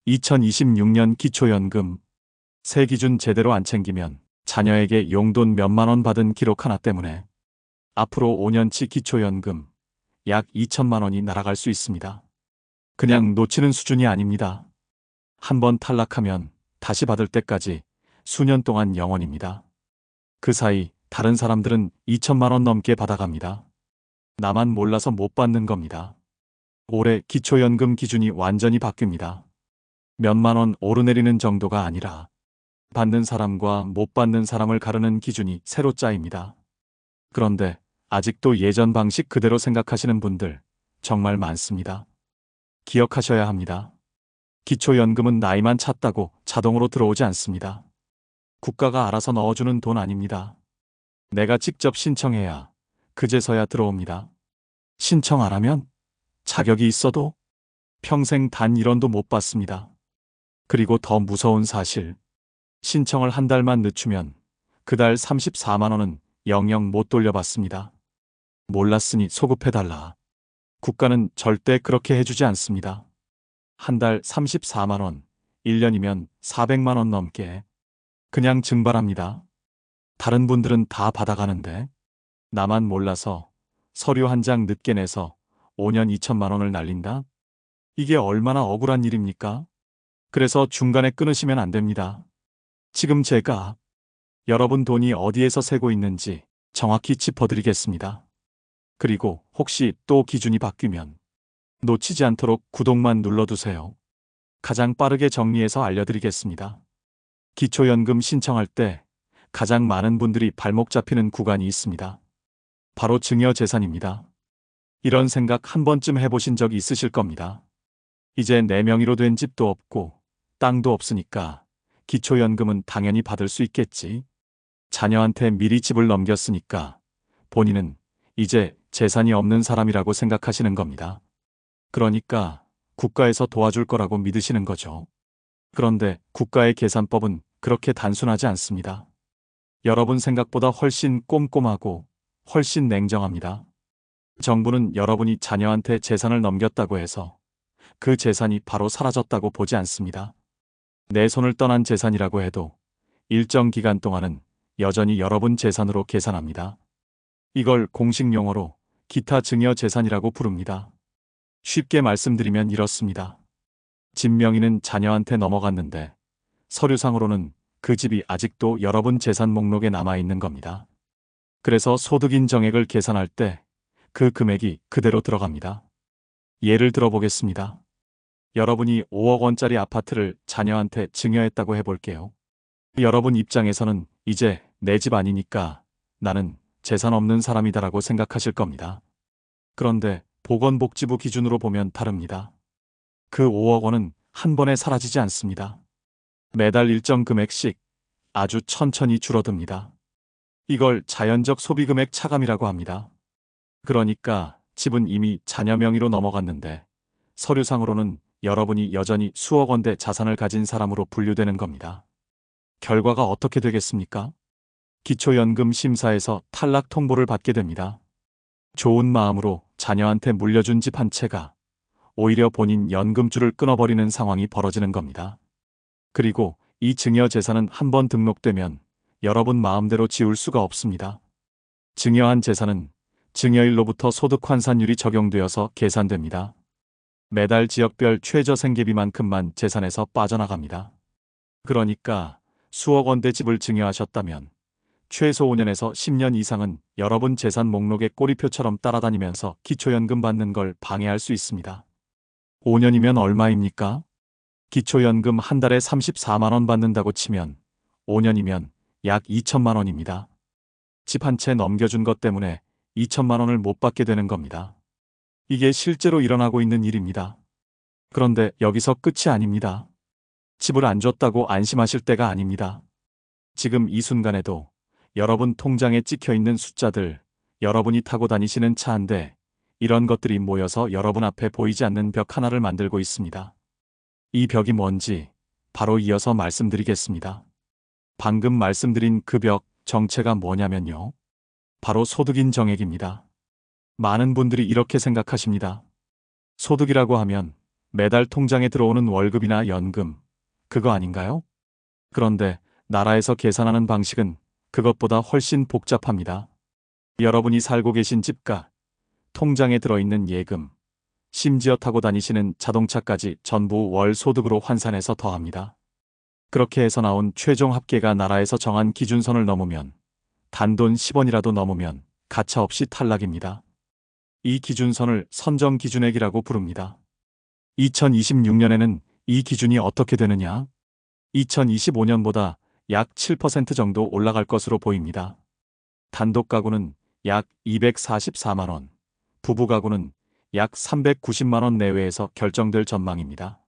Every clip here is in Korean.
2026년 기초연금 세 기준 제대로 안 챙기면 자녀에게 용돈 몇만 원 받은 기록 하나 때문에 앞으로 5년치 기초연금 약 2천만 원이 날아갈 수 있습니다. 그냥 놓치는 수준이 아닙니다. 한번 탈락하면 다시 받을 때까지 수년 동안 영원입니다. 그 사이 다른 사람들은 2천만 원 넘게 받아갑니다. 나만 몰라서 못 받는 겁니다. 올해 기초연금 기준이 완전히 바뀝니다. 몇만 원 오르내리는 정도가 아니라 받는 사람과 못 받는 사람을 가르는 기준이 새로 짜입니다. 그런데 아직도 예전 방식 그대로 생각하시는 분들 정말 많습니다. 기억하셔야 합니다. 기초연금은 나이만 찼다고 자동으로 들어오지 않습니다. 국가가 알아서 넣어주는 돈 아닙니다. 내가 직접 신청해야 그제서야 들어옵니다. 신청 안 하면 자격이 있어도 평생 단 1원도 못 받습니다. 그리고 더 무서운 사실, 신청을 한 달만 늦추면 그달 34만 원은 영영 못 돌려받습니다. 몰랐으니 소급해달라. 국가는 절대 그렇게 해주지 않습니다. 한 달 34만 원, 1년이면 400만 원 넘게 그냥 증발합니다. 다른 분들은 다 받아가는데 나만 몰라서 서류 한 장 늦게 내서 5년 2천만 원을 날린다? 이게 얼마나 억울한 일입니까? 그래서 중간에 끊으시면 안 됩니다. 지금 제가 여러분 돈이 어디에서 새고 있는지 정확히 짚어드리겠습니다. 그리고 혹시 또 기준이 바뀌면 놓치지 않도록 구독만 눌러두세요. 가장 빠르게 정리해서 알려드리겠습니다. 기초연금 신청할 때 가장 많은 분들이 발목 잡히는 구간이 있습니다. 바로 증여재산입니다. 이런 생각 한 번쯤 해보신 적 있으실 겁니다. 이제 내 명의로 된 집도 없고 땅도 없으니까 기초연금은 당연히 받을 수 있겠지. 자녀한테 미리 집을 넘겼으니까 본인은 이제 재산이 없는 사람이라고 생각하시는 겁니다. 그러니까 국가에서 도와줄 거라고 믿으시는 거죠. 그런데 국가의 계산법은 그렇게 단순하지 않습니다. 여러분 생각보다 훨씬 꼼꼼하고 훨씬 냉정합니다. 정부는 여러분이 자녀한테 재산을 넘겼다고 해서 그 재산이 바로 사라졌다고 보지 않습니다. 내 손을 떠난 재산이라고 해도 일정 기간 동안은 여전히 여러분 재산으로 계산합니다. 이걸 공식 용어로 기타 증여 재산이라고 부릅니다. 쉽게 말씀드리면 이렇습니다. 집 명의는 자녀한테 넘어갔는데 서류상으로는 그 집이 아직도 여러분 재산 목록에 남아있는 겁니다. 그래서 소득인 정액을 계산할 때 그 금액이 그대로 들어갑니다. 예를 들어보겠습니다. 여러분이 5억 원짜리 아파트를 자녀한테 증여했다고 해볼게요. 여러분 입장에서는 이제 내 집 아니니까 나는 재산 없는 사람이다라고 생각하실 겁니다. 그런데 보건복지부 기준으로 보면 다릅니다. 그 5억 원은 한 번에 사라지지 않습니다. 매달 일정 금액씩 아주 천천히 줄어듭니다. 이걸 자연적 소비금액 차감이라고 합니다. 그러니까 집은 이미 자녀 명의로 넘어갔는데 서류상으로는 여러분이 여전히 수억 원대 자산을 가진 사람으로 분류되는 겁니다. 결과가 어떻게 되겠습니까? 기초연금 심사에서 탈락 통보를 받게 됩니다. 좋은 마음으로 자녀한테 물려준 집 한 채가 오히려 본인 연금줄을 끊어버리는 상황이 벌어지는 겁니다. 그리고 이 증여재산은 한번 등록되면 여러분 마음대로 지울 수가 없습니다. 증여한 재산은 증여일로부터 소득 환산율이 적용되어서 계산됩니다. 매달 지역별 최저 생계비만큼만 재산에서 빠져나갑니다. 그러니까 수억 원대 집을 증여하셨다면 최소 5년에서 10년 이상은 여러분 재산 목록의 꼬리표처럼 따라다니면서 기초연금 받는 걸 방해할 수 있습니다. 5년이면 얼마입니까? 기초연금 한 달에 34만 원 받는다고 치면 5년이면 약 2천만 원입니다. 집 한 채 넘겨준 것 때문에 2천만 원을 못 받게 되는 겁니다. 이게 실제로 일어나고 있는 일입니다. 그런데 여기서 끝이 아닙니다. 집을 안 줬다고 안심하실 때가 아닙니다. 지금 이 순간에도 여러분 통장에 찍혀있는 숫자들, 여러분이 타고 다니시는 차 한 대, 이런 것들이 모여서 여러분 앞에 보이지 않는 벽 하나를 만들고 있습니다. 이 벽이 뭔지 바로 이어서 말씀드리겠습니다. 방금 말씀드린 그 벽, 정체가 뭐냐면요. 바로 소득인 정액입니다. 많은 분들이 이렇게 생각하십니다. 소득이라고 하면 매달 통장에 들어오는 월급이나 연금, 그거 아닌가요? 그런데 나라에서 계산하는 방식은 그것보다 훨씬 복잡합니다. 여러분이 살고 계신 집값, 통장에 들어있는 예금, 심지어 타고 다니시는 자동차까지 전부 월 소득으로 환산해서 더합니다. 그렇게 해서 나온 최종 합계가 나라에서 정한 기준선을 넘으면, 단돈 10원이라도 넘으면 가차없이 탈락입니다. 이 기준선을 선정기준액이라고 부릅니다. 2026년에는 이 기준이 어떻게 되느냐? 2025년보다 약 7% 정도 올라갈 것으로 보입니다. 단독 가구는 약 244만 원, 부부 가구는 약 390만 원 내외에서 결정될 전망입니다.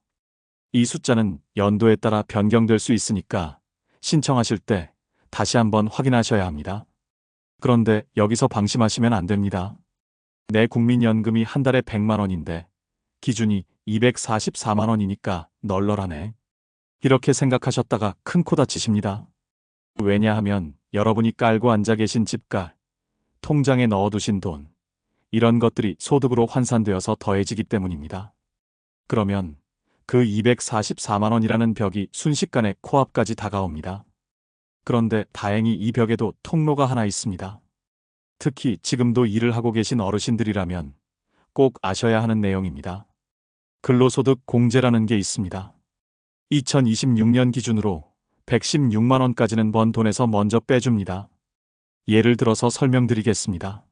이 숫자는 연도에 따라 변경될 수 있으니까 신청하실 때 다시 한번 확인하셔야 합니다. 그런데 여기서 방심하시면 안 됩니다. 내 국민연금이 한 달에 100만 원인데 기준이 244만 원이니까 널널하네. 이렇게 생각하셨다가 큰 코 다치십니다. 왜냐하면 여러분이 깔고 앉아 계신 집값, 통장에 넣어두신 돈, 이런 것들이 소득으로 환산되어서 더해지기 때문입니다. 그러면 그 244만 원이라는 벽이 순식간에 코앞까지 다가옵니다. 그런데 다행히 이 벽에도 통로가 하나 있습니다. 특히 지금도 일을 하고 계신 어르신들이라면 꼭 아셔야 하는 내용입니다. 근로소득 공제라는 게 있습니다. 2026년 기준으로 116만 원까지는 번 돈에서 먼저 빼줍니다. 예를 들어서 설명드리겠습니다.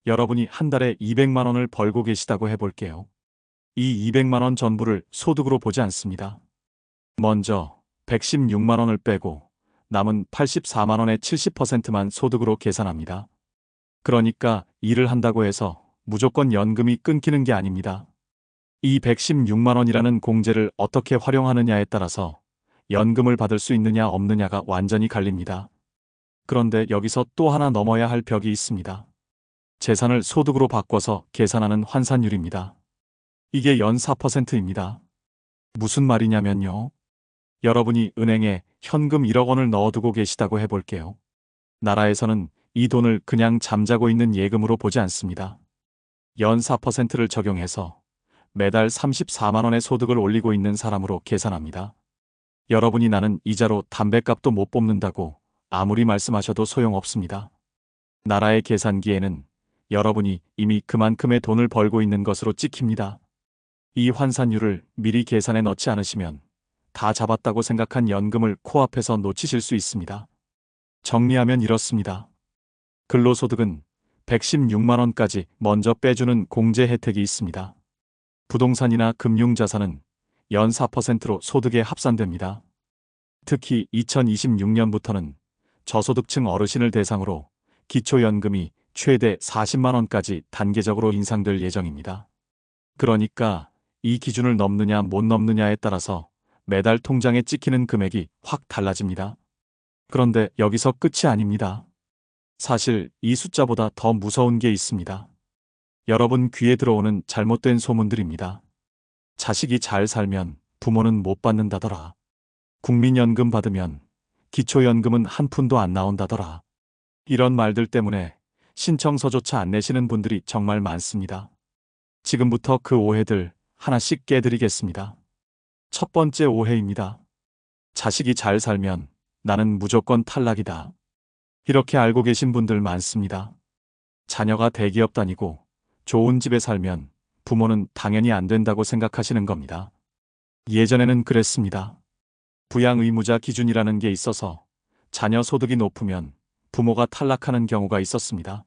여러분이 한 달에 200만 원을 벌고 계시다고 해볼게요. 이 200만 원 전부를 소득으로 보지 않습니다. 먼저 116만 원을 빼고 남은 84만 원의 70%만 소득으로 계산합니다. 그러니까 일을 한다고 해서 무조건 연금이 끊기는 게 아닙니다. 이 116만 원이라는 공제를 어떻게 활용하느냐에 따라서 연금을 받을 수 있느냐 없느냐가 완전히 갈립니다. 그런데 여기서 또 하나 넘어야 할 벽이 있습니다. 재산을 소득으로 바꿔서 계산하는 환산율입니다. 이게 연 4%입니다. 무슨 말이냐면요. 여러분이 은행에 현금 1억 원을 넣어두고 계시다고 해볼게요. 나라에서는 이 돈을 그냥 잠자고 있는 예금으로 보지 않습니다. 연 4%를 적용해서 매달 34만 원의 소득을 올리고 있는 사람으로 계산합니다. 여러분이 나는 이자로 담뱃값도 못 뽑는다고 아무리 말씀하셔도 소용없습니다. 나라의 계산기에는 여러분이 이미 그만큼의 돈을 벌고 있는 것으로 찍힙니다. 이 환산율을 미리 계산해 넣지 않으시면 다 잡았다고 생각한 연금을 코앞에서 놓치실 수 있습니다. 정리하면 이렇습니다. 근로소득은 116만 원까지 먼저 빼주는 공제 혜택이 있습니다. 부동산이나 금융자산은 연 4%로 소득에 합산됩니다. 특히 2026년부터는 저소득층 어르신을 대상으로 기초연금이 최대 40만 원까지 단계적으로 인상될 예정입니다. 그러니까 이 기준을 넘느냐 못 넘느냐에 따라서 매달 통장에 찍히는 금액이 확 달라집니다. 그런데 여기서 끝이 아닙니다. 사실 이 숫자보다 더 무서운 게 있습니다. 여러분 귀에 들어오는 잘못된 소문들입니다. 자식이 잘 살면 부모는 못 받는다더라. 국민연금 받으면 기초연금은 한 푼도 안 나온다더라. 이런 말들 때문에 신청서조차 안 내시는 분들이 정말 많습니다. 지금부터 그 오해들 하나씩 깨드리겠습니다. 첫 번째 오해입니다. 자식이 잘 살면 나는 무조건 탈락이다. 이렇게 알고 계신 분들 많습니다. 자녀가 대기업 다니고 좋은 집에 살면 부모는 당연히 안 된다고 생각하시는 겁니다. 예전에는 그랬습니다. 부양의무자 기준이라는 게 있어서 자녀 소득이 높으면 부모가 탈락하는 경우가 있었습니다.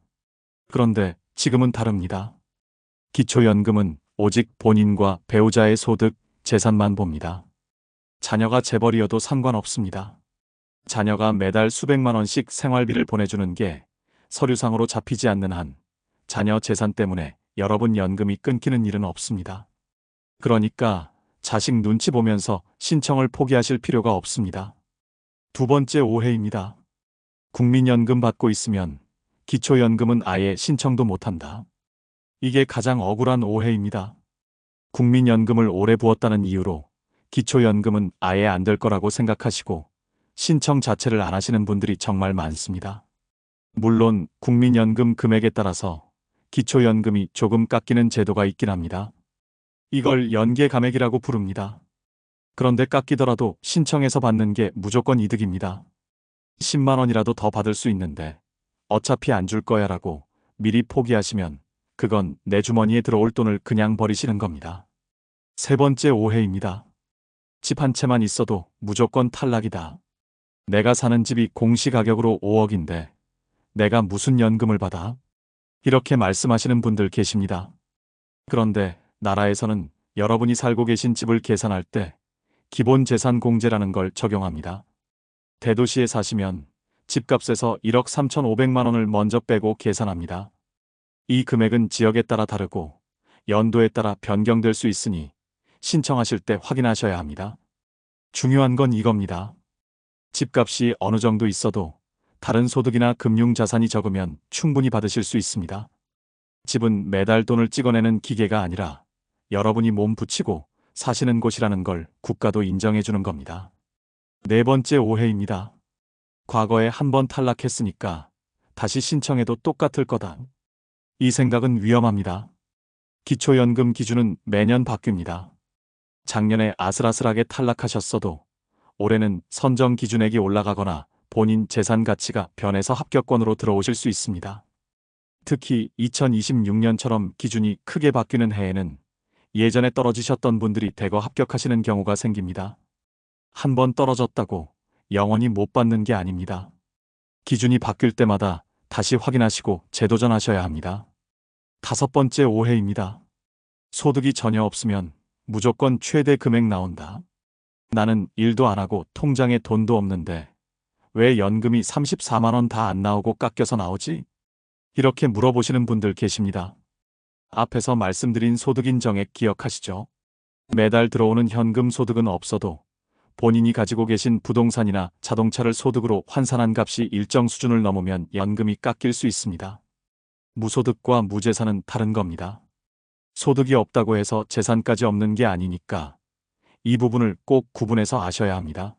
그런데 지금은 다릅니다. 기초연금은 오직 본인과 배우자의 소득, 재산만 봅니다. 자녀가 재벌이어도 상관없습니다. 자녀가 매달 수백만 원씩 생활비를 보내주는 게 서류상으로 잡히지 않는 한 자녀 재산 때문에 여러분 연금이 끊기는 일은 없습니다. 그러니까 자식 눈치 보면서 신청을 포기하실 필요가 없습니다. 두 번째 오해입니다. 국민연금 받고 있으면 기초연금은 아예 신청도 못한다. 이게 가장 억울한 오해입니다. 국민연금을 오래 부었다는 이유로 기초연금은 아예 안 될 거라고 생각하시고 신청 자체를 안 하시는 분들이 정말 많습니다. 물론 국민연금 금액에 따라서 기초연금이 조금 깎이는 제도가 있긴 합니다. 이걸 연계감액이라고 부릅니다. 그런데 깎이더라도 신청해서 받는 게 무조건 이득입니다. 10만 원이라도 더 받을 수 있는데 어차피 안 줄 거야 라고 미리 포기하시면 그건 내 주머니에 들어올 돈을 그냥 버리시는 겁니다. 세 번째 오해입니다. 집 한 채만 있어도 무조건 탈락이다. 내가 사는 집이 공시가격으로 5억인데 내가 무슨 연금을 받아? 이렇게 말씀하시는 분들 계십니다. 그런데 나라에서는 여러분이 살고 계신 집을 계산할 때 기본재산공제라는 걸 적용합니다. 대도시에 사시면 집값에서 1억 3,500만 원을 먼저 빼고 계산합니다. 이 금액은 지역에 따라 다르고 연도에 따라 변경될 수 있으니 신청하실 때 확인하셔야 합니다. 중요한 건 이겁니다. 집값이 어느 정도 있어도 다른 소득이나 금융자산이 적으면 충분히 받으실 수 있습니다. 집은 매달 돈을 찍어내는 기계가 아니라 여러분이 몸 붙이고 사시는 곳이라는 걸 국가도 인정해주는 겁니다. 네 번째 오해입니다. 과거에 한 번 탈락했으니까 다시 신청해도 똑같을 거다. 이 생각은 위험합니다. 기초연금 기준은 매년 바뀝니다. 작년에 아슬아슬하게 탈락하셨어도 올해는 선정 기준액이 올라가거나 본인 재산 가치가 변해서 합격권으로 들어오실 수 있습니다. 특히 2026년처럼 기준이 크게 바뀌는 해에는 예전에 떨어지셨던 분들이 대거 합격하시는 경우가 생깁니다. 한 번 떨어졌다고 영원히 못 받는 게 아닙니다. 기준이 바뀔 때마다 다시 확인하시고 재도전하셔야 합니다. 다섯 번째 오해입니다. 소득이 전혀 없으면 무조건 최대 금액 나온다. 나는 일도 안 하고 통장에 돈도 없는데 왜 연금이 34만 원 다 안 나오고 깎여서 나오지? 이렇게 물어보시는 분들 계십니다. 앞에서 말씀드린 소득인정액 기억하시죠? 매달 들어오는 현금 소득은 없어도 본인이 가지고 계신 부동산이나 자동차를 소득으로 환산한 값이 일정 수준을 넘으면 연금이 깎일 수 있습니다. 무소득과 무재산은 다른 겁니다. 소득이 없다고 해서 재산까지 없는 게 아니니까 이 부분을 꼭 구분해서 아셔야 합니다.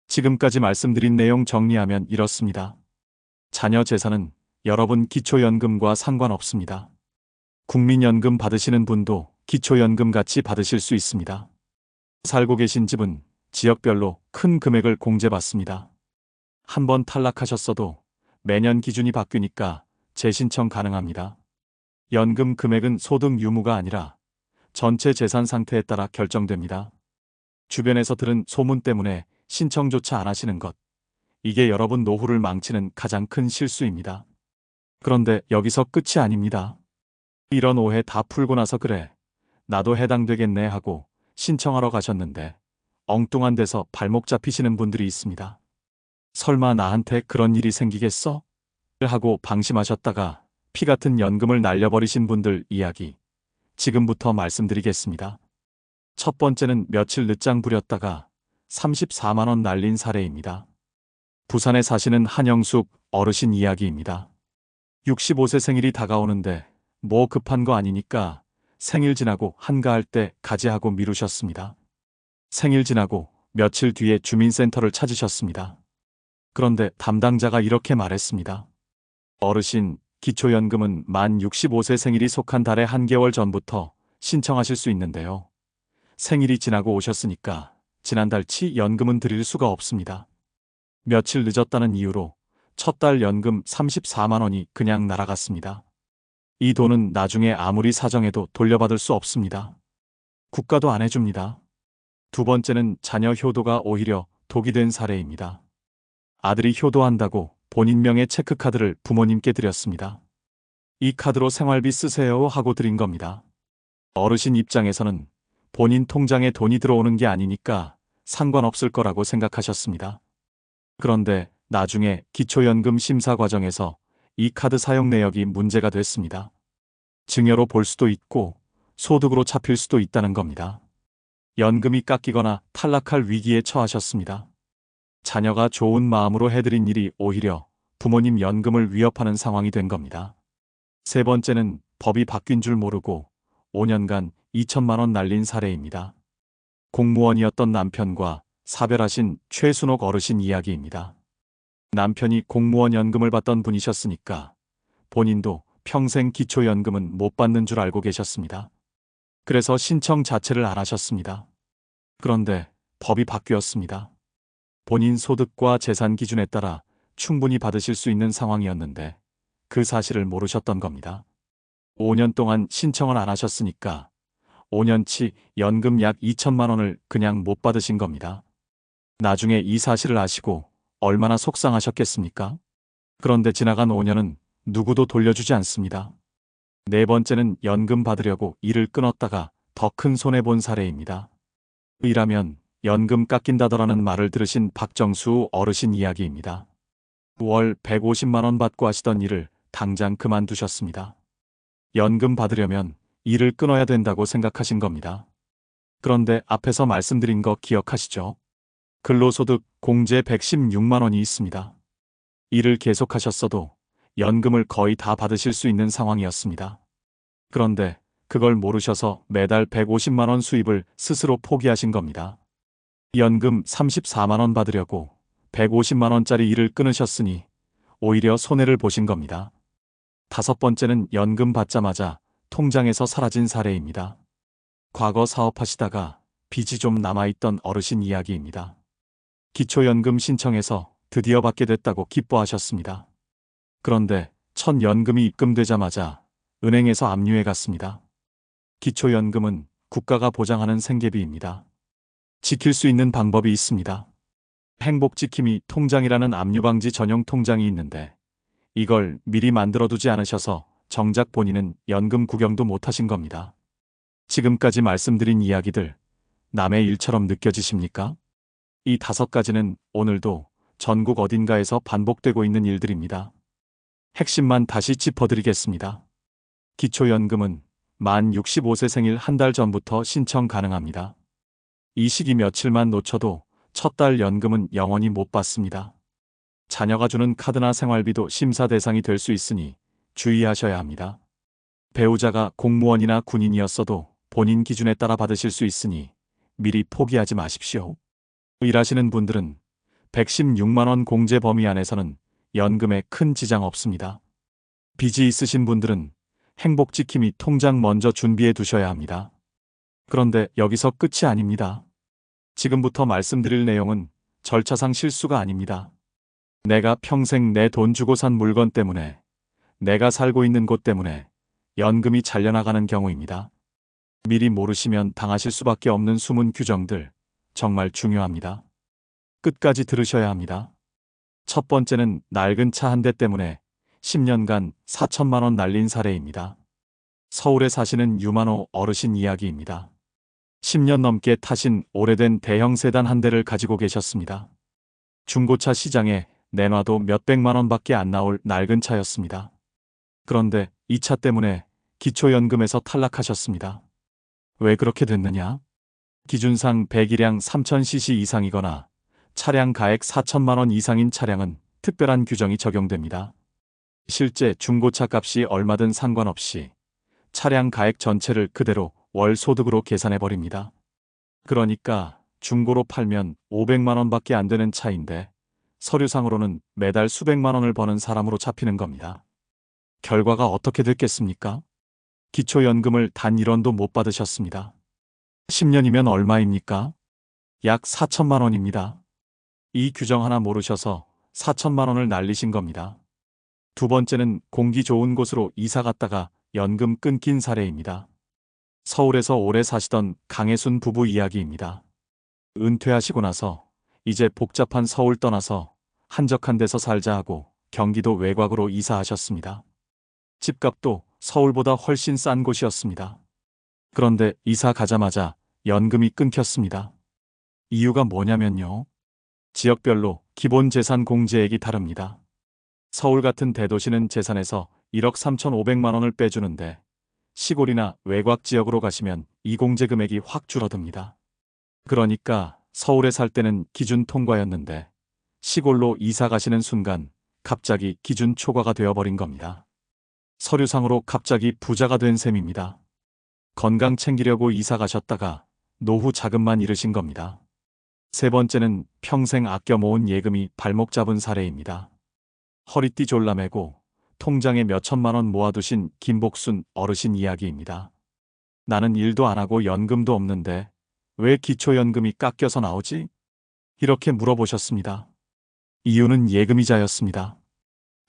지금까지 말씀드린 내용 정리하면 이렇습니다. 자녀 재산은 여러분 기초연금과 상관없습니다. 국민연금 받으시는 분도 기초연금 같이 받으실 수 있습니다. 살고 계신 집은 지역별로 큰 금액을 공제받습니다. 한 번 탈락하셨어도 매년 기준이 바뀌니까 재신청 가능합니다. 연금 금액은 소득 유무가 아니라 전체 재산 상태에 따라 결정됩니다. 주변에서 들은 소문 때문에 신청조차 안 하시는 것. 이게 여러분 노후를 망치는 가장 큰 실수입니다. 그런데 여기서 끝이 아닙니다. 이런 오해 다 풀고 나서 그래, 나도 해당되겠네 하고 신청하러 가셨는데 엉뚱한 데서 발목 잡히시는 분들이 있습니다. 설마 나한테 그런 일이 생기겠어? 하고 방심하셨다가 피 같은 연금을 날려버리신 분들 이야기 지금부터 말씀드리겠습니다. 첫 번째는 며칠 늦장 부렸다가 34만 원 날린 사례입니다. 부산에 사시는 한영숙 어르신 이야기입니다. 65세 생일이 다가오는데 뭐 급한 거 아니니까 생일 지나고 한가할 때 가지 하고 미루셨습니다. 생일 지나고 며칠 뒤에 주민센터를 찾으셨습니다. 그런데 담당자가 이렇게 말했습니다. 어르신, 기초연금은 만 65세 생일이 속한 달에 한 개월 전부터 신청하실 수 있는데요. 생일이 지나고 오셨으니까 지난달치 연금은 드릴 수가 없습니다. 며칠 늦었다는 이유로 첫 달 연금 34만 원이 그냥 날아갔습니다. 이 돈은 나중에 아무리 사정해도 돌려받을 수 없습니다. 국가도 안 해줍니다. 두 번째는 자녀 효도가 오히려 독이 된 사례입니다. 아들이 효도한다고 본인 명의 체크카드를 부모님께 드렸습니다. 이 카드로 생활비 쓰세요 하고 드린 겁니다. 어르신 입장에서는 본인 통장에 돈이 들어오는 게 아니니까 상관없을 거라고 생각하셨습니다. 그런데 나중에 기초연금 심사 과정에서 이 카드 사용 내역이 문제가 됐습니다. 증여로 볼 수도 있고 소득으로 잡힐 수도 있다는 겁니다. 연금이 깎이거나 탈락할 위기에 처하셨습니다. 자녀가 좋은 마음으로 해드린 일이 오히려 부모님 연금을 위협하는 상황이 된 겁니다. 세 번째는 법이 바뀐 줄 모르고 5년간 2천만 원 날린 사례입니다. 공무원이었던 남편과 사별하신 최순옥 어르신 이야기입니다. 남편이 공무원 연금을 받던 분이셨으니까 본인도 평생 기초연금은 못 받는 줄 알고 계셨습니다. 그래서 신청 자체를 안 하셨습니다. 그런데 법이 바뀌었습니다. 본인 소득과 재산 기준에 따라 충분히 받으실 수 있는 상황이었는데 그 사실을 모르셨던 겁니다. 5년 동안 신청을 안 하셨으니까 5년치 연금 약 2천만 원을 그냥 못 받으신 겁니다. 나중에 이 사실을 아시고 얼마나 속상하셨겠습니까? 그런데 지나간 5년은 누구도 돌려주지 않습니다. 네 번째는 연금 받으려고 일을 끊었다가 더 큰 손해본 사례입니다. 일하면 연금 깎인다더라는 말을 들으신 박정수 어르신 이야기입니다. 월 150만 원 받고 하시던 일을 당장 그만두셨습니다. 연금 받으려면 일을 끊어야 된다고 생각하신 겁니다. 그런데 앞에서 말씀드린 거 기억하시죠? 근로소득 공제 116만 원이 있습니다. 일을 계속하셨어도 연금을 거의 다 받으실 수 있는 상황이었습니다. 그런데 그걸 모르셔서 매달 150만 원 수입을 스스로 포기하신 겁니다. 연금 34만 원 받으려고 150만 원짜리 일을 끊으셨으니 오히려 손해를 보신 겁니다. 다섯 번째는 연금 받자마자 통장에서 사라진 사례입니다. 과거 사업하시다가 빚이 좀 남아있던 어르신 이야기입니다. 기초연금 신청해서 드디어 받게 됐다고 기뻐하셨습니다. 그런데 첫 연금이 입금되자마자 은행에서 압류해 갔습니다. 기초연금은 국가가 보장하는 생계비입니다. 지킬 수 있는 방법이 있습니다. 행복지킴이 통장이라는 압류방지 전용 통장이 있는데 이걸 미리 만들어두지 않으셔서 정작 본인은 연금 구경도 못하신 겁니다. 지금까지 말씀드린 이야기들 남의 일처럼 느껴지십니까? 이 5가지는 오늘도 전국 어딘가에서 반복되고 있는 일들입니다. 핵심만 다시 짚어드리겠습니다. 기초연금은 만 65세 생일 한 달 전부터 신청 가능합니다. 이 시기 며칠만 놓쳐도 첫 달 연금은 영원히 못 받습니다. 자녀가 주는 카드나 생활비도 심사 대상이 될 수 있으니 주의하셔야 합니다. 배우자가 공무원이나 군인이었어도 본인 기준에 따라 받으실 수 있으니 미리 포기하지 마십시오. 일하시는 분들은 116만 원 공제 범위 안에서는 연금에 큰 지장 없습니다. 빚이 있으신 분들은 행복지킴이 통장 먼저 준비해 두셔야 합니다. 그런데 여기서 끝이 아닙니다. 지금부터 말씀드릴 내용은 절차상 실수가 아닙니다. 내가 평생 내 돈 주고 산 물건 때문에, 내가 살고 있는 곳 때문에 연금이 잘려나가는 경우입니다. 미리 모르시면 당하실 수밖에 없는 숨은 규정들, 정말 중요합니다. 끝까지 들으셔야 합니다. 첫 번째는 낡은 차 한 대 때문에 10년간 4천만 원 날린 사례입니다. 서울에 사시는 유만호 어르신 이야기입니다. 10년 넘게 타신 오래된 대형 세단 한 대를 가지고 계셨습니다. 중고차 시장에 내놔도 몇백만 원밖에 안 나올 낡은 차였습니다. 그런데 이 차 때문에 기초연금에서 탈락하셨습니다. 왜 그렇게 됐느냐? 기준상 배기량 3000cc 이상이거나 차량 가액 4천만 원 이상인 차량은 특별한 규정이 적용됩니다. 실제 중고차 값이 얼마든 상관없이 차량 가액 전체를 그대로 월 소득으로 계산해버립니다. 그러니까 중고로 팔면 500만 원밖에 안 되는 차인데 서류상으로는 매달 수백만 원을 버는 사람으로 잡히는 겁니다. 결과가 어떻게 됐겠습니까? 기초연금을 단 1원도 못 받으셨습니다. 10년이면 얼마입니까? 약 4천만 원입니다. 이 규정 하나 모르셔서 4천만 원을 날리신 겁니다. 두 번째는 공기 좋은 곳으로 이사 갔다가 연금 끊긴 사례입니다. 서울에서 오래 사시던 강혜순 부부 이야기입니다. 은퇴하시고 나서 이제 복잡한 서울 떠나서 한적한 데서 살자 하고 경기도 외곽으로 이사하셨습니다. 집값도 서울보다 훨씬 싼 곳이었습니다. 그런데 이사 가자마자 연금이 끊겼습니다. 이유가 뭐냐면요. 지역별로 기본 재산 공제액이 다릅니다. 서울 같은 대도시는 재산에서 1억 3,500만 원을 빼주는데 시골이나 외곽 지역으로 가시면 이 공제 금액이 확 줄어듭니다. 그러니까 서울에 살 때는 기준 통과였는데 시골로 이사 가시는 순간 갑자기 기준 초과가 되어버린 겁니다. 서류상으로 갑자기 부자가 된 셈입니다. 건강 챙기려고 이사 가셨다가 노후 자금만 잃으신 겁니다. 세 번째는 평생 아껴 모은 예금이 발목 잡은 사례입니다. 허리띠 졸라매고 통장에 몇천만 원 모아두신 김복순 어르신 이야기입니다. 나는 일도 안 하고 연금도 없는데 왜 기초연금이 깎여서 나오지? 이렇게 물어보셨습니다. 이유는 예금이자였습니다.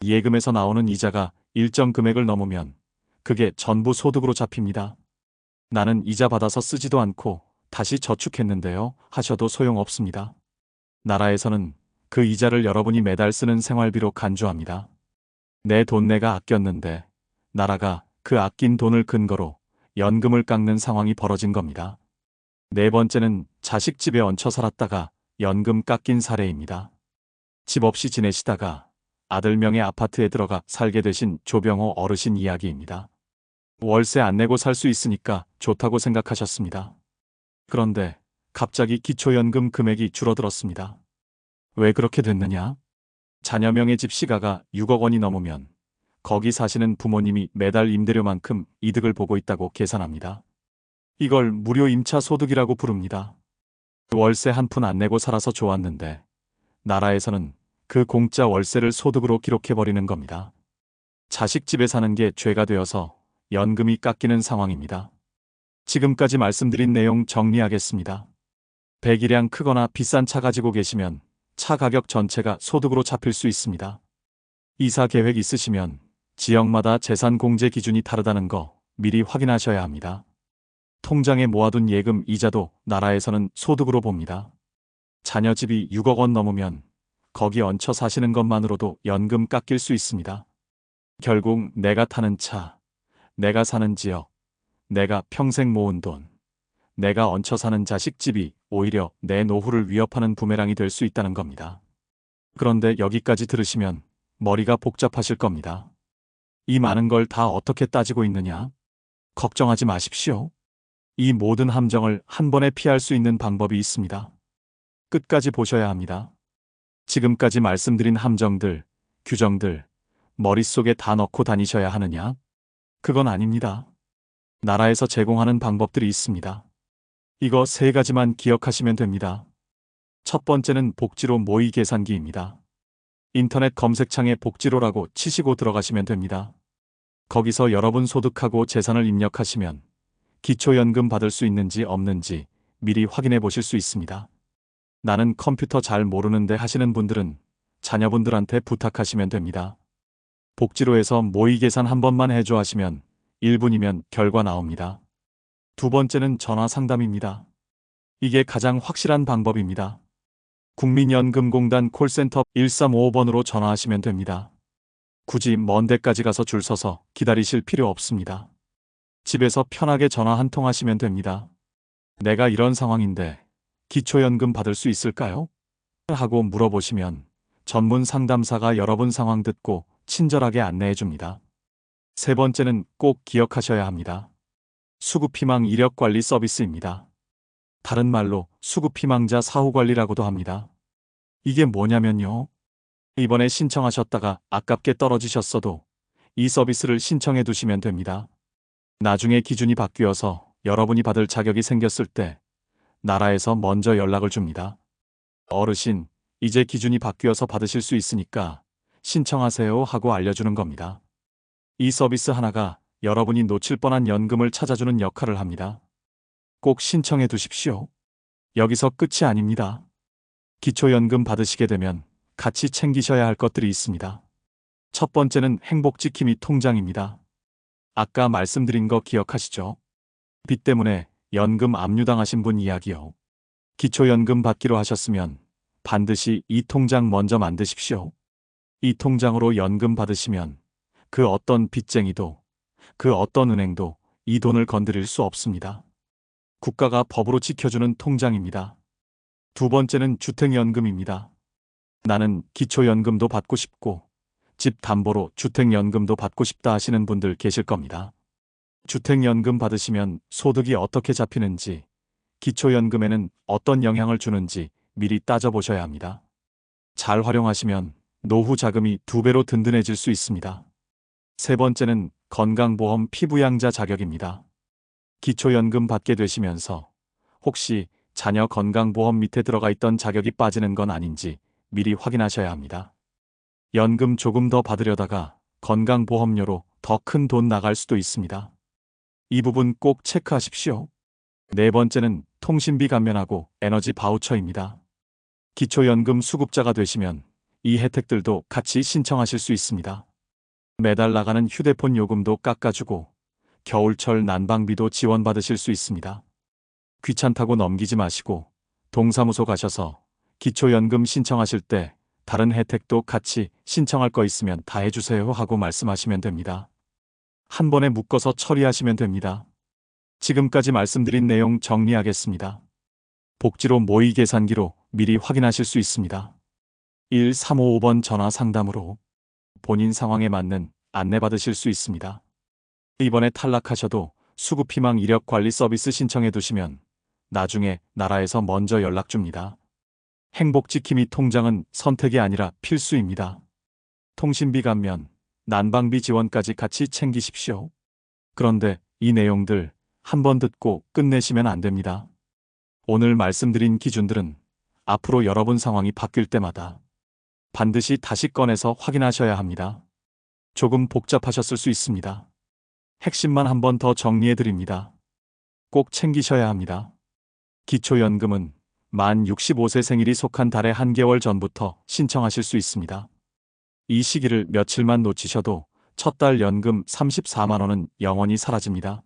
예금에서 나오는 이자가 일정 금액을 넘으면 그게 전부 소득으로 잡힙니다. 나는 이자 받아서 쓰지도 않고 다시 저축했는데요 하셔도 소용없습니다. 나라에서는 그 이자를 여러분이 매달 쓰는 생활비로 간주합니다. 내 돈 내가 아꼈는데 나라가 그 아낀 돈을 근거로 연금을 깎는 상황이 벌어진 겁니다. 네 번째는 자식 집에 얹혀 살았다가 연금 깎인 사례입니다. 집 없이 지내시다가 아들 명의 아파트에 들어가 살게 되신 조병호 어르신 이야기입니다. 월세 안 내고 살 수 있으니까 좋다고 생각하셨습니다. 그런데 갑자기 기초연금 금액이 줄어들었습니다. 왜 그렇게 됐느냐? 자녀 명의 집 시가가 6억 원이 넘으면 거기 사시는 부모님이 매달 임대료만큼 이득을 보고 있다고 계산합니다. 이걸 무료 임차 소득이라고 부릅니다. 월세 한 푼 안 내고 살아서 좋았는데 나라에서는 그 공짜 월세를 소득으로 기록해버리는 겁니다. 자식 집에 사는 게 죄가 되어서 연금이 깎이는 상황입니다. 지금까지 말씀드린 내용 정리하겠습니다. 배기량 크거나 비싼 차 가지고 계시면 차 가격 전체가 소득으로 잡힐 수 있습니다. 이사 계획 있으시면 지역마다 재산 공제 기준이 다르다는 거 미리 확인하셔야 합니다. 통장에 모아둔 예금 이자도 나라에서는 소득으로 봅니다. 자녀 집이 6억 원 넘으면 거기 얹혀 사시는 것만으로도 연금 깎일 수 있습니다. 결국 내가 타는 차, 내가 사는 지역, 내가 평생 모은 돈, 내가 얹혀 사는 자식 집이 오히려 내 노후를 위협하는 부메랑이 될 수 있다는 겁니다. 그런데 여기까지 들으시면 머리가 복잡하실 겁니다. 이 많은 걸 다 어떻게 따지고 있느냐? 걱정하지 마십시오. 이 모든 함정을 한 번에 피할 수 있는 방법이 있습니다. 끝까지 보셔야 합니다. 지금까지 말씀드린 함정들, 규정들, 머릿속에 다 넣고 다니셔야 하느냐? 그건 아닙니다. 나라에서 제공하는 방법들이 있습니다. 이거 3가지만 기억하시면 됩니다. 첫 번째는 복지로 모의 계산기입니다. 인터넷 검색창에 복지로라고 치시고 들어가시면 됩니다. 거기서 여러분 소득하고 재산을 입력하시면 기초연금 받을 수 있는지 없는지 미리 확인해 보실 수 있습니다. 나는 컴퓨터 잘 모르는데 하시는 분들은 자녀분들한테 부탁하시면 됩니다. 복지로에서 모의 계산 한 번만 해줘 하시면 1분이면 결과 나옵니다. 두 번째는 전화 상담입니다. 이게 가장 확실한 방법입니다. 국민연금공단 콜센터 1355번으로 전화하시면 됩니다. 굳이 먼 데까지 가서 줄 서서 기다리실 필요 없습니다. 집에서 편하게 전화 한 통 하시면 됩니다. 내가 이런 상황인데 기초연금 받을 수 있을까요? 하고 물어보시면 전문 상담사가 여러분 상황 듣고 친절하게 안내해 줍니다. 세 번째는 꼭 기억하셔야 합니다. 수급희망 이력관리 서비스입니다. 다른 말로 수급희망자 사후관리라고도 합니다. 이게 뭐냐면요. 이번에 신청하셨다가 아깝게 떨어지셨어도 이 서비스를 신청해 두시면 됩니다. 나중에 기준이 바뀌어서 여러분이 받을 자격이 생겼을 때 나라에서 먼저 연락을 줍니다. 어르신, 이제 기준이 바뀌어서 받으실 수 있으니까 신청하세요 하고 알려주는 겁니다. 이 서비스 하나가 여러분이 놓칠 뻔한 연금을 찾아주는 역할을 합니다. 꼭 신청해 두십시오. 여기서 끝이 아닙니다. 기초연금 받으시게 되면 같이 챙기셔야 할 것들이 있습니다. 첫 번째는 행복지킴이 통장입니다. 아까 말씀드린 거 기억하시죠? 빚 때문에 연금 압류당하신 분 이야기요. 기초연금 받기로 하셨으면 반드시 이 통장 먼저 만드십시오. 이 통장으로 연금 받으시면 그 어떤 빚쟁이도 그 어떤 은행도 이 돈을 건드릴 수 없습니다. 국가가 법으로 지켜주는 통장입니다. 두 번째는 주택연금입니다. 나는 기초연금도 받고 싶고 집 담보로 주택연금도 받고 싶다 하시는 분들 계실 겁니다. 주택연금 받으시면 소득이 어떻게 잡히는지, 기초연금에는 어떤 영향을 주는지 미리 따져보셔야 합니다. 잘 활용하시면 노후 자금이 2배로 든든해질 수 있습니다. 세 번째는 건강보험 피부양자 자격입니다. 기초연금 받게 되시면서 혹시 자녀 건강보험 밑에 들어가 있던 자격이 빠지는 건 아닌지 미리 확인하셔야 합니다. 연금 조금 더 받으려다가 건강보험료로 더 큰 돈 나갈 수도 있습니다. 이 부분 꼭 체크하십시오. 네 번째는 통신비 감면하고 에너지 바우처입니다. 기초연금 수급자가 되시면 이 혜택들도 같이 신청하실 수 있습니다. 매달 나가는 휴대폰 요금도 깎아주고 겨울철 난방비도 지원받으실 수 있습니다. 귀찮다고 넘기지 마시고 동사무소 가셔서 기초연금 신청하실 때 다른 혜택도 같이 신청할 거 있으면 다 해주세요 하고 말씀하시면 됩니다. 한 번에 묶어서 처리하시면 됩니다. 지금까지 말씀드린 내용 정리하겠습니다. 복지로 모의 계산기로 미리 확인하실 수 있습니다. 1355번 전화 상담으로 본인 상황에 맞는 안내받으실 수 있습니다. 이번에 탈락하셔도 수급희망 이력관리 서비스 신청해 두시면 나중에 나라에서 먼저 연락 줍니다. 행복지킴이 통장은 선택이 아니라 필수입니다. 통신비 감면, 난방비 지원까지 같이 챙기십시오. 그런데 이 내용들 한번 듣고 끝내시면 안 됩니다. 오늘 말씀드린 기준들은 앞으로 여러분 상황이 바뀔 때마다 반드시 다시 꺼내서 확인하셔야 합니다. 조금 복잡하셨을 수 있습니다. 핵심만 한 번 더 정리해 드립니다. 꼭 챙기셔야 합니다. 기초연금은 만 65세 생일이 속한 달의 한 개월 전부터 신청하실 수 있습니다. 이 시기를 며칠만 놓치셔도 첫 달 연금 34만 원은 영원히 사라집니다.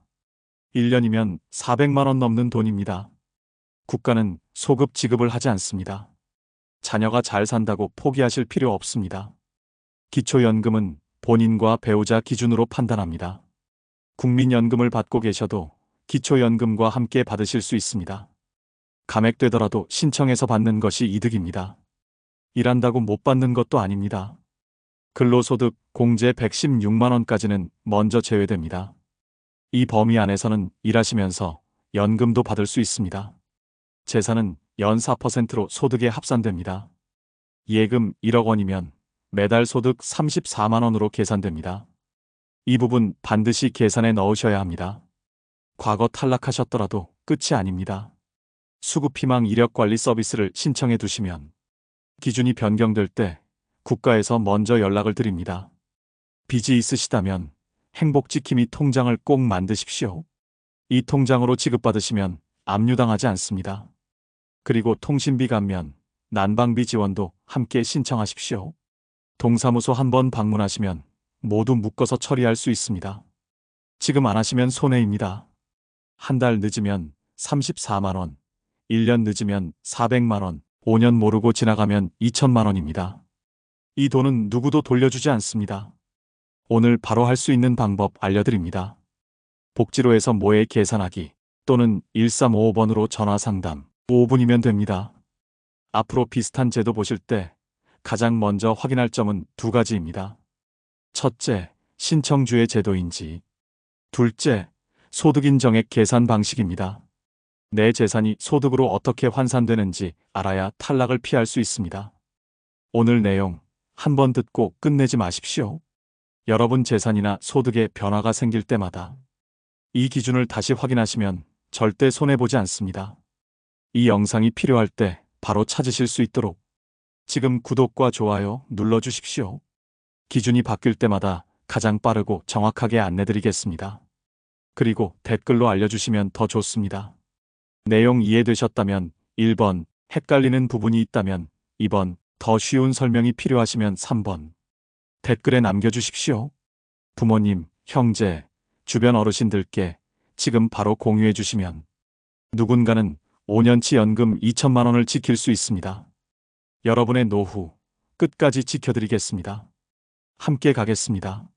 1년이면 400만 원 넘는 돈입니다. 국가는 소급 지급을 하지 않습니다. 자녀가 잘 산다고 포기하실 필요 없습니다. 기초연금은 본인과 배우자 기준으로 판단합니다. 국민연금을 받고 계셔도 기초연금과 함께 받으실 수 있습니다. 감액되더라도 신청해서 받는 것이 이득입니다. 일한다고 못 받는 것도 아닙니다. 근로소득 공제 116만 원까지는 먼저 제외됩니다. 이 범위 안에서는 일하시면서 연금도 받을 수 있습니다. 재산은 연 4%로 소득에 합산됩니다. 예금 1억 원이면 매달 소득 34만 원으로 계산됩니다. 이 부분 반드시 계산에 넣으셔야 합니다. 과거 탈락하셨더라도 끝이 아닙니다. 수급희망 이력관리 서비스를 신청해 두시면 기준이 변경될 때 국가에서 먼저 연락을 드립니다. 빚이 있으시다면 행복지킴이 통장을 꼭 만드십시오. 이 통장으로 지급받으시면 압류당하지 않습니다. 그리고 통신비 감면, 난방비 지원도 함께 신청하십시오. 동사무소 한번 방문하시면 모두 묶어서 처리할 수 있습니다. 지금 안 하시면 손해입니다. 한 달 늦으면 34만 원, 1년 늦으면 400만 원, 5년 모르고 지나가면 2천만 원입니다. 이 돈은 누구도 돌려주지 않습니다. 오늘 바로 할 수 있는 방법 알려드립니다. 복지로에서 모의 계산하기 또는 1355번으로 전화 상담 5분이면 됩니다. 앞으로 비슷한 제도 보실 때 가장 먼저 확인할 점은 두 가지입니다. 첫째, 신청주의 제도인지. 둘째, 소득인정액 계산 방식입니다. 내 재산이 소득으로 어떻게 환산되는지 알아야 탈락을 피할 수 있습니다. 오늘 내용 한번 듣고 끝내지 마십시오. 여러분 재산이나 소득에 변화가 생길 때마다 이 기준을 다시 확인하시면 절대 손해보지 않습니다. 이 영상이 필요할 때 바로 찾으실 수 있도록 지금 구독과 좋아요 눌러주십시오. 기준이 바뀔 때마다 가장 빠르고 정확하게 안내드리겠습니다. 그리고 댓글로 알려주시면 더 좋습니다. 내용 이해되셨다면 1번, 헷갈리는 부분이 있다면 2번, 더 쉬운 설명이 필요하시면 3번. 댓글에 남겨주십시오. 부모님, 형제, 주변 어르신들께 지금 바로 공유해 주시면 누군가는 5년치 연금 2천만 원을 지킬 수 있습니다. 여러분의 노후 끝까지 지켜드리겠습니다. 함께 가겠습니다.